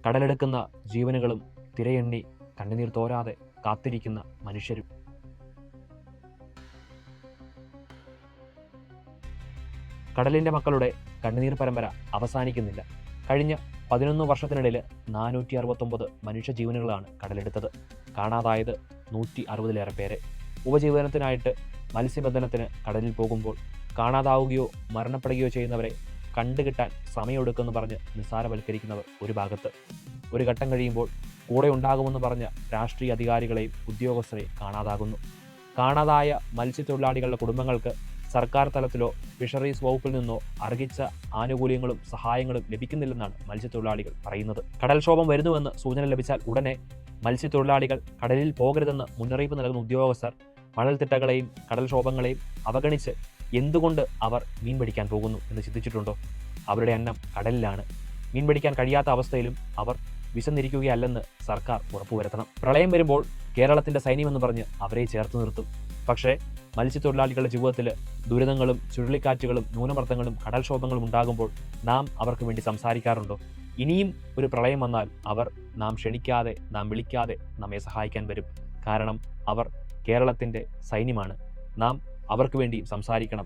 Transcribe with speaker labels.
Speaker 1: കടലെടുക്കുന്ന ജീവനുകളും തിരയെണ്ണി കണ്ണുനീർ തോരാതെ കാത്തിരിക്കുന്ന മനുഷ്യരും. കടലിൻ്റെ മക്കളുടെ കണ്ണുനീർ പരമ്പര അവസാനിക്കുന്നില്ല. കഴിഞ്ഞ 11 വർഷത്തിനിടയിൽ 469 മനുഷ്യജീവനുകളാണ് കടലെടുത്തത്. കാണാതായത് 160-ലേറെ പേരെ. ഉപജീവനത്തിനായിട്ട് മത്സ്യബന്ധനത്തിന് കടലിൽ പോകുമ്പോൾ കാണാതാവുകയോ മരണപ്പെടുകയോ ചെയ്യുന്നവരെ കണ്ടുകിട്ടാൻ സമയമെടുക്കുമെന്ന് പറഞ്ഞ് നിസ്സാരവൽക്കരിക്കുന്നവർ ഒരു ഭാഗത്ത്. ഒരു ഘട്ടം കഴിയുമ്പോൾ കൂടെ ഉണ്ടാകുമെന്ന് പറഞ്ഞ രാഷ്ട്രീയ അധികാരികളെയും ഉദ്യോഗസ്ഥരെയും കാണാതാകുന്നു. കാണാതായ മത്സ്യത്തൊഴിലാളികളുടെ കുടുംബങ്ങൾക്ക് സർക്കാർ തലത്തിലോ ഫിഷറീസ് വകുപ്പിൽ നിന്നോ അർഹിച്ച ആനുകൂല്യങ്ങളും സഹായങ്ങളും ലഭിക്കുന്നില്ലെന്നാണ് മത്സ്യത്തൊഴിലാളികൾ പറയുന്നത്. കടൽക്ഷോഭം വരുന്നുവെന്ന് സൂചന ലഭിച്ചാൽ ഉടനെ മത്സ്യത്തൊഴിലാളികൾ കടലിൽ പോകരുതെന്ന് മുന്നറിയിപ്പ് നൽകുന്ന ഉദ്യോഗസ്ഥർ മണൽത്തിട്ടകളെയും കടൽക്ഷോഭങ്ങളെയും അവഗണിച്ച് എന്തുകൊണ്ട് അവർ മീൻ പിടിക്കാൻ പോകുന്നു എന്ന് ചിന്തിച്ചിട്ടുണ്ടോ? അവരുടെ അന്നം കടലിലാണ്. മീൻ പിടിക്കാൻ കഴിയാത്ത അവസ്ഥയിലും അവർ വിശന്നിരിക്കുകയല്ലെന്ന് സർക്കാർ ഉറപ്പുവരുത്തണം. പ്രളയം വരുമ്പോൾ കേരളത്തിൻ്റെ സൈന്യമെന്ന് പറഞ്ഞ് അവരെ ചേർത്ത് നിർത്തും. പക്ഷേ മത്സ്യത്തൊഴിലാളികളുടെ ജീവിതത്തിൽ ദുരിതങ്ങളും ചുഴലിക്കാറ്റുകളും ന്യൂനമർദ്ദങ്ങളും കടൽക്ഷോഭങ്ങളും ഉണ്ടാകുമ്പോൾ നാം അവർക്ക് വേണ്ടി സംസാരിക്കാറുണ്ടോ? ഇനിയും ഒരു പ്രളയം വന്നാൽ അവർ നാം ക്ഷണിക്കാതെ, നാം വിളിക്കാതെ നമ്മെ സഹായിക്കാൻ വരും. കാരണം അവർ കേരളത്തിൻ്റെ സൈന്യമാണ്. നാം അവർക്ക് വേണ്ടി സംസാരിക്കണം.